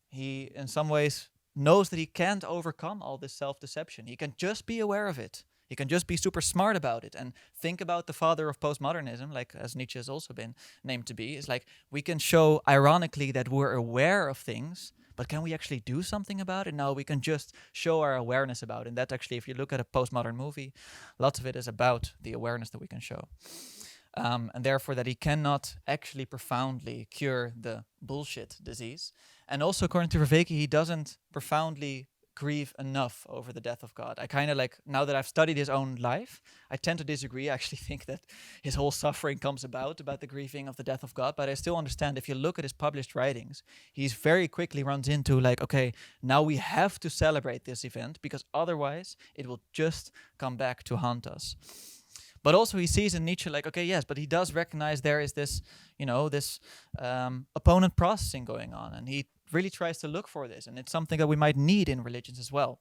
He, in some ways, knows that he can't overcome all this self-deception. He can just be aware of it. He can just be super smart about it and think about the father of postmodernism, like as Nietzsche has also been named to be. It's like, we can show ironically that we're aware of things, but can we actually do something about it? No, we can just show our awareness about it. And that actually, if you look at a postmodern movie, lots of it is about the awareness that we can show. and therefore that he cannot actually profoundly cure the bullshit disease. And also, according to Vervaeke, he doesn't profoundly grieve enough over the death of God. I kind of like, now that I've studied his own life, I tend to disagree. I actually think that his whole suffering comes about the grieving of the death of God. But I still understand, if you look at his published writings, he's very quickly runs into like, okay, now we have to celebrate this event because otherwise it will just come back to haunt us. But also he sees in Nietzsche like, okay, yes, but he does recognize there is this, this opponent processing going on. And he really tries to look for this. And it's something that we might need in religions as well.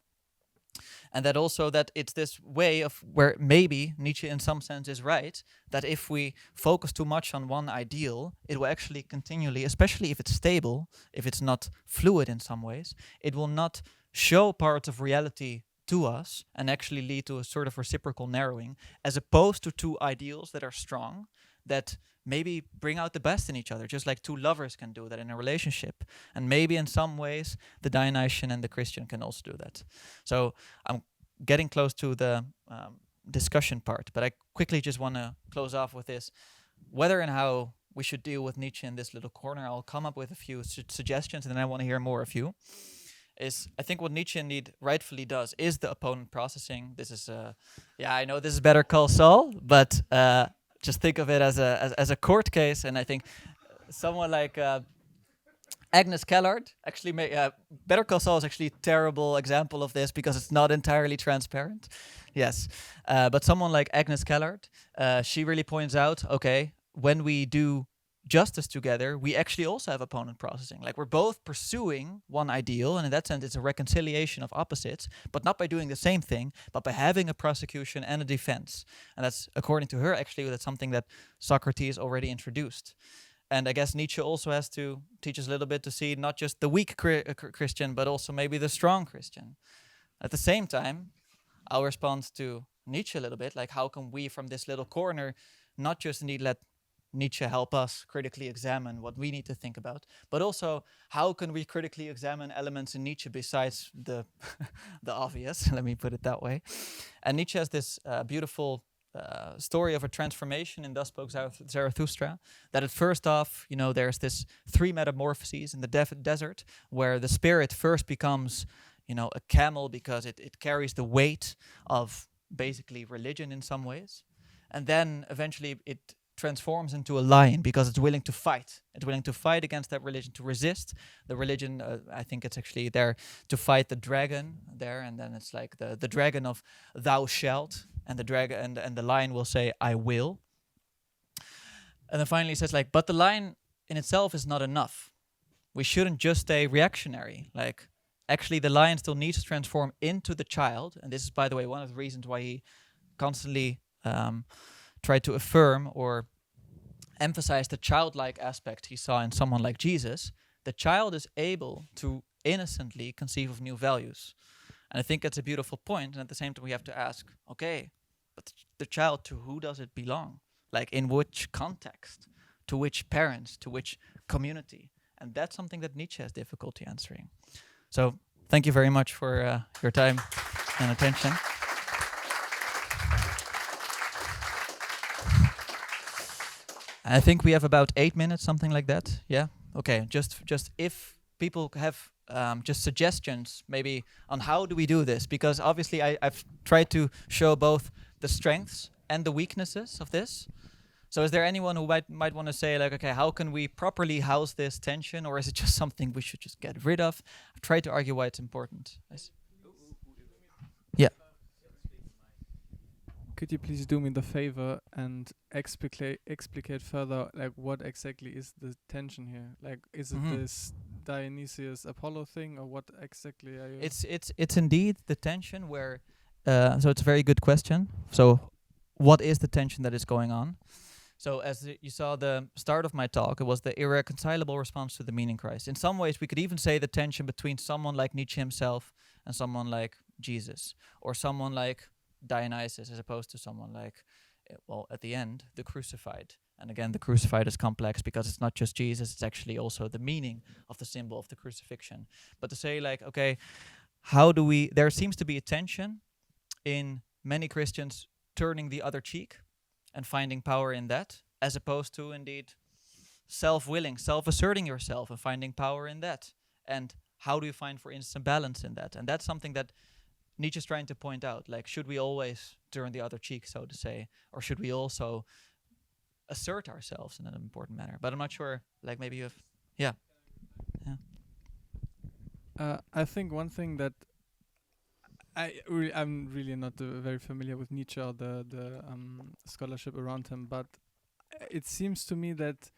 And that also that it's this way of where maybe Nietzsche in some sense is right, that if we focus too much on one ideal, it will actually continually, especially if it's stable, if it's not fluid in some ways, it will not show parts of reality to us and actually lead to a sort of reciprocal narrowing, as opposed to two ideals that are strong, that maybe bring out the best in each other, just like two lovers can do that in a relationship. And maybe in some ways, the Dionysian and the Christian can also do that. So I'm getting close to the discussion part, but I quickly just want to close off with this. Whether and how we should deal with Nietzsche in this little corner, I'll come up with a few suggestions, and then I want to hear more of you. I think what Nietzsche indeed rightfully does is the opponent processing. This is, I know this is Better Call Saul, but just think of it as a court case. And I think someone like Agnes Callard actually Better Call Saul is actually a terrible example of this because it's not entirely transparent. Yes, but someone like Agnes Callard, she really points out, okay, when we do justice together, we actually also have opponent processing. Like, we're both pursuing one ideal, and in that sense it's a reconciliation of opposites, but not by doing the same thing, but by having a prosecution and a defense. And that's, according to her, actually that's something that Socrates already introduced. And I guess Nietzsche also has to teach us a little bit to see not just the weak Christian, but also maybe the strong Christian. At the same time, I'll respond to Nietzsche a little bit, like, how can we from this little corner not just indeed let Nietzsche help us critically examine what we need to think about, but also how can we critically examine elements in Nietzsche besides the the obvious, let me put it that way. And Nietzsche has this beautiful story of a transformation in Thus Spoke Zarathustra, that at first off, there's this 3 metamorphoses in the desert, where the spirit first becomes, a camel because it carries the weight of basically religion in some ways. And then eventually it transforms into a lion because it's willing to fight. It's willing to fight against that religion, to resist the religion. I think it's actually there to fight the dragon there, and then it's like the dragon of thou shalt, and the dragon and the lion will say I will. And then finally it says like, but the lion in itself is not enough. We shouldn't just stay reactionary. Like, actually the lion still needs to transform into the child, and this is, by the way, one of the reasons why he constantly tried to affirm or emphasize the childlike aspect he saw in someone like Jesus. The child is able to innocently conceive of new values. And I think that's a beautiful point. And at the same time, we have to ask, okay, but the child, to who does it belong? Like, in which context? To which parents? To which community? And that's something that Nietzsche has difficulty answering. So thank you very much for your time and attention. I think we have about 8 minutes, something like that. Yeah. Okay. Just if people have just suggestions, maybe on how do we do this, because obviously I've tried to show both the strengths and the weaknesses of this. So is there anyone who might want to say like, okay, how can we properly house this tension, or is it just something we should just get rid of? I've tried to argue why it's important. Yeah. Could you please do me the favor and explicate further, like, what exactly is the tension here? Like, is it this Dionysius Apollo thing, or what exactly are you? It's indeed the tension where. So it's a very good question. So, what is the tension that is going on? So, as you saw the start of my talk, it was the irreconcilable response to the meaning Christ. In some ways, we could even say the tension between someone like Nietzsche himself and someone like Jesus, or someone like Dionysus, as opposed to someone like, well, at the end, the crucified. And again, the crucified is complex because it's not just Jesus, it's actually also the meaning of the symbol of the crucifixion. But to say like, okay, there seems to be a tension in many Christians turning the other cheek and finding power in that, as opposed to indeed self-willing, self-asserting yourself and finding power in that. And how do you find, for instance, balance in that? And that's something that Nietzsche's trying to point out. Like, should we always turn the other cheek, so to say, or should we also assert ourselves in an important manner? But I'm not sure. Like, maybe you have, yeah. I think one thing that I'm really not very familiar with Nietzsche or the scholarship around him, but it seems to me that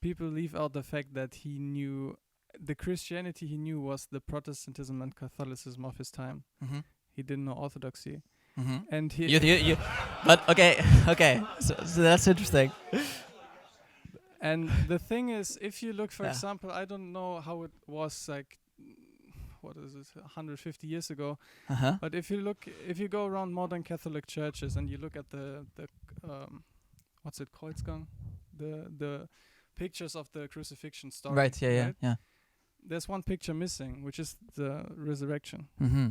people leave out the fact that he knew the Christianity he knew was the Protestantism and Catholicism of his time. Mm-hmm. He didn't know Orthodoxy, Mm-hmm. and he You but okay. So that's interesting. and the thing is, if you look, for Yeah. example, I don't know how it was like, what is it, 150 years ago. Uh-huh. But if you go around modern Catholic churches and you look at the what's it, Kreuzgang, the pictures of the crucifixion story. Right. Yeah. Yeah. There's one picture missing, which is the resurrection, Mm-hmm.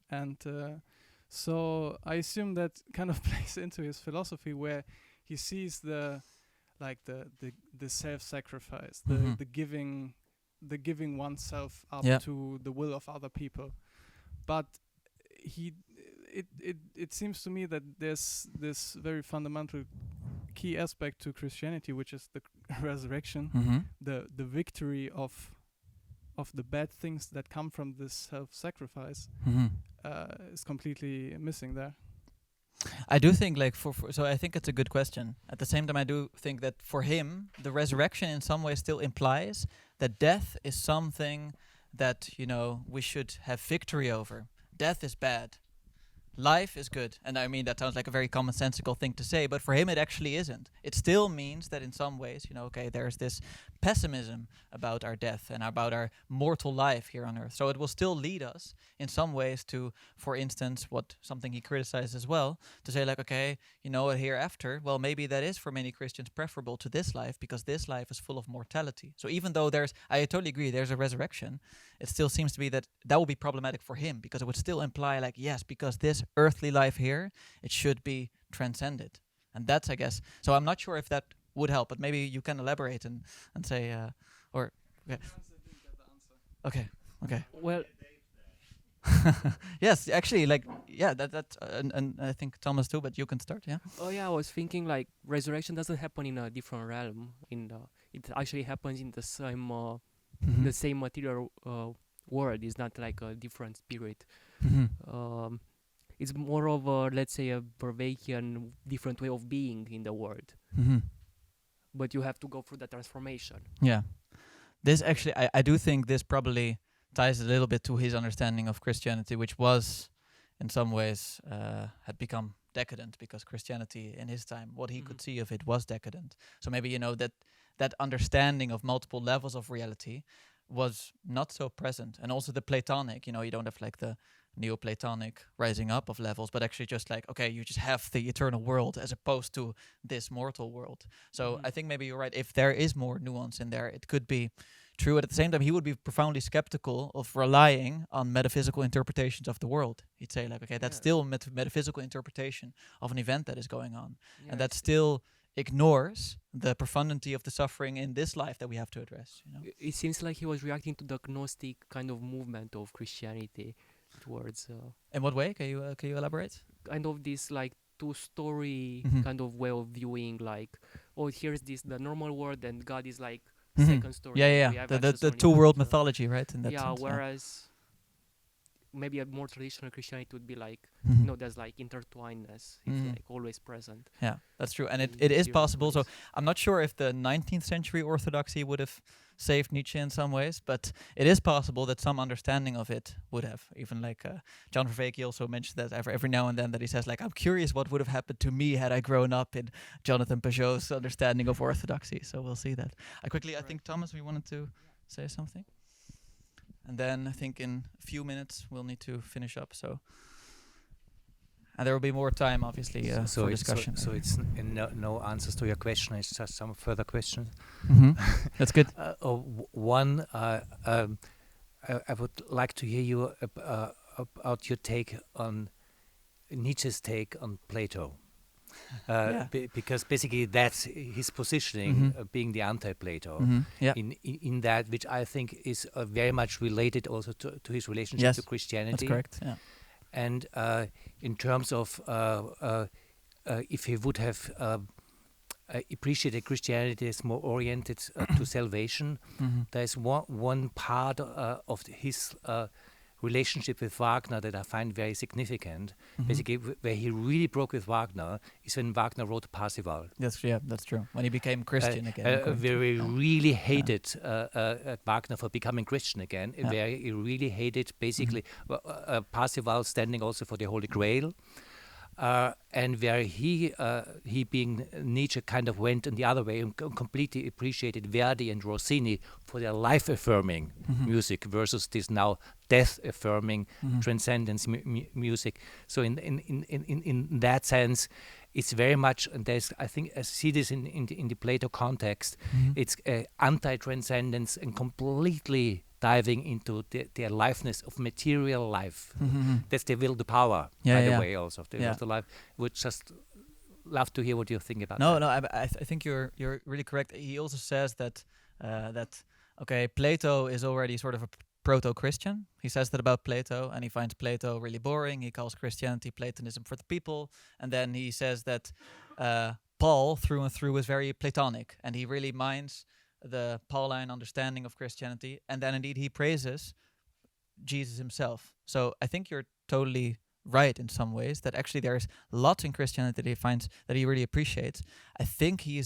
and so I assume that kind of plays into his philosophy, where he sees the self-sacrifice, Mhm. the giving oneself up Yeah. to the will of other people. But it seems to me that there's this very fundamental key aspect to Christianity, which is the resurrection, Mm-hmm. the victory of the bad things that come from this self-sacrifice, Mm-hmm. is completely missing there. I do think, like, so I think it's a good question. At the same time, I do think that for him, the resurrection in some way still implies that death is something that, we should have victory over. Death is bad. Life is good. And I mean, that sounds like a very commonsensical thing to say, but for him it actually isn't. It still means that in some ways, there's this pessimism about our death and about our mortal life here on earth. So it will still lead us in some ways to, for instance, something he criticized as well, to say like, okay, a hereafter, well, maybe that is for many Christians preferable to this life, because this life is full of mortality. So even though I totally agree, there's a resurrection, it still seems to be that will be problematic for him, because it would still imply like, yes, because this earthly life here, it should be transcended. And that's, I guess, so I'm not sure if that would help, but maybe you can elaborate and say, or, okay. Okay. Well, yes, actually, like, yeah, that's and I think Thomas too, but you can start, yeah. oh yeah, I was thinking like resurrection doesn't happen in a different realm. It actually happens in the same Mhm. the same material world. It's not like a different spirit. Mhm. It's more of a, let's say, a Burbachian different way of being in the world. Mhm. But you have to go through the transformation. Yeah. This actually, I do think this probably ties a little bit to his understanding of Christianity, which was, in some ways, had become decadent, because Christianity in his time, what he could see of it was decadent. So maybe, that understanding of multiple levels of reality was not so present. And also the Platonic, you don't have like the Neoplatonic rising up of levels, but actually just like, okay, you just have the eternal world as opposed to this mortal world. So I think maybe you're right. If there is more nuance in there, it could be true. At the same time, he would be profoundly skeptical of relying on metaphysical interpretations of the world. He'd say like, okay, that's still metaphysical interpretation of an event that is going on. And that still ignores the profundity of the suffering in this life that we have to address. It seems like he was reacting to the Gnostic kind of movement of Christianity towards. In what way? Can you elaborate? Kind of this like two-story Mhm. kind of way of viewing, like, oh, here's the normal world, and God is like Mhm. second story. Yeah. We have The access the only two world to- mythology, right? In that Yeah, sense. whereas maybe a more traditional Christianity would be like, Mhm. there's like intertwinedness. It's Mhm. like always present. Yeah, that's true. And in it is different possible. So ways. I'm not sure if the 19th century orthodoxy would have saved Nietzsche in some ways, but it is possible that some understanding of it would have. Even like John Vervaeke also mentions that every now and then, that he says like, I'm curious what would have happened to me had I grown up in Jonathan Peugeot's understanding of orthodoxy. So we'll see that. I think, Thomas, we wanted to say something. And then I think in a few minutes we'll need to finish up. And there will be more time, obviously, for discussion. So it's no answers to your question. It's just some further questions. That's good. One, I would like to hear you about your take on Nietzsche's take on Plato. Yeah. Because basically that's his positioning, being the anti-Plato. Yeah. In that, which I think is very much related also to his relationship to Yes, Christianity. that's correct. Yeah. And in terms of if he would have appreciated Christianity as more oriented to salvation, there is one part of his relationship with Wagner that I find very significant. Basically, where he really broke with Wagner is when Wagner wrote Parsifal. That's true. When he became Christian again. Where he really hated Wagner for becoming Christian again. Where he really hated basically Parsifal standing also for the Holy Grail. And where he being Nietzsche kind of went in the other way and completely appreciated Verdi and Rossini for their life-affirming music versus this now death-affirming transcendence music. So in that sense, it's very much, and there's, I think I see this in the Plato context. It's anti-transcendence and completely diving into the aliveness of material life. That's the will to power, by the way, also of the will to life. Would just love to hear what you think about that. No, I think you're really correct. He also says that Plato is already sort of a proto-Christian. He says that about Plato, and he finds Plato really boring. He calls Christianity Platonism for the people, and then he says that Paul, through and through, is very Platonic, and he really minds the Pauline understanding of Christianity, and then indeed he praises Jesus himself. So I think you're totally right in some ways, that actually there's lots in Christianity that he finds that he really appreciates. I think he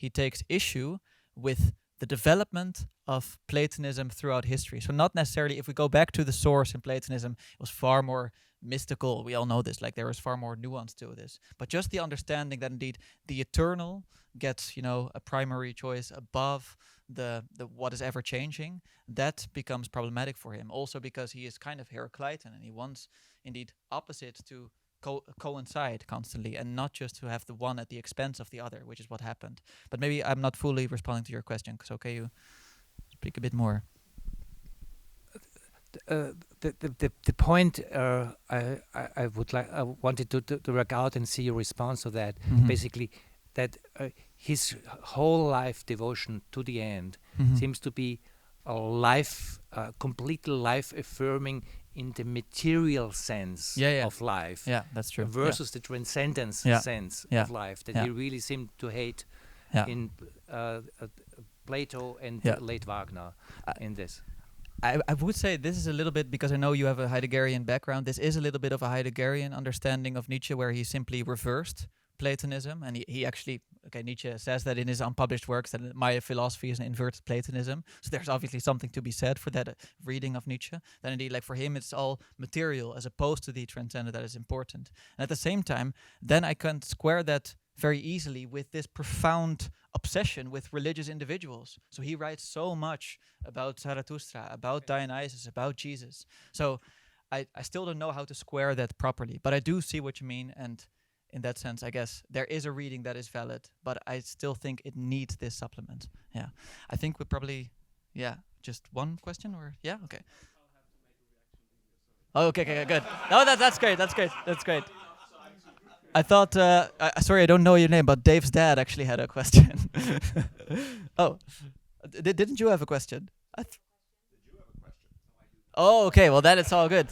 takes issue with the development of Platonism throughout history. So not necessarily, if we go back to the source in Platonism, it was far more mystical. We all know this, like there was far more nuance to this. But just the understanding that indeed the eternal gets, a primary choice above the what is ever changing, that becomes problematic for him. Also because he is kind of Heraclitan and he wants indeed opposites to coincide constantly and not just to have the one at the expense of the other, which is what happened. But maybe I'm not fully responding to your question, so can you speak a bit more? The point I wanted to work out and see your response to that. Basically, that his whole life devotion to the end seems to be a life, completely life affirming in the material sense of life. Yeah, that's true. Versus the transcendence sense of life that he really seemed to hate in Plato and late Wagner in this. I would say this is a little bit, because I know you have a Heideggerian background, this is a little bit of a Heideggerian understanding of Nietzsche, where he simply reversed Platonism, and he actually, Nietzsche says that in his unpublished works that my philosophy is an inverted Platonism. So there's obviously something to be said for that reading of Nietzsche. That indeed, like for him, it's all material as opposed to the transcendent that is important. And at the same time, then I can square that very easily with this profound obsession with religious individuals. So he writes so much about Zarathustra, about Dionysus, about Jesus. So I still don't know how to square that properly, but I do see what you mean, and in that sense, I guess there is a reading that is valid, but I still think it needs this supplement. Yeah, I think we probably, just one question, or okay. Oh, okay, good. No, that's great. That's great. I thought, sorry, I don't know your name, but Dave's dad actually had a question. Oh, didn't you have a question? Did you have a question? Oh, okay. Well, then it's all good.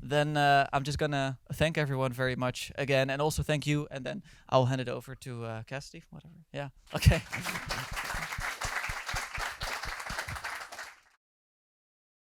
Then I'm just gonna thank everyone very much again, and also thank you, and then I'll hand it over to Cassidy, whatever. Yeah. Okay.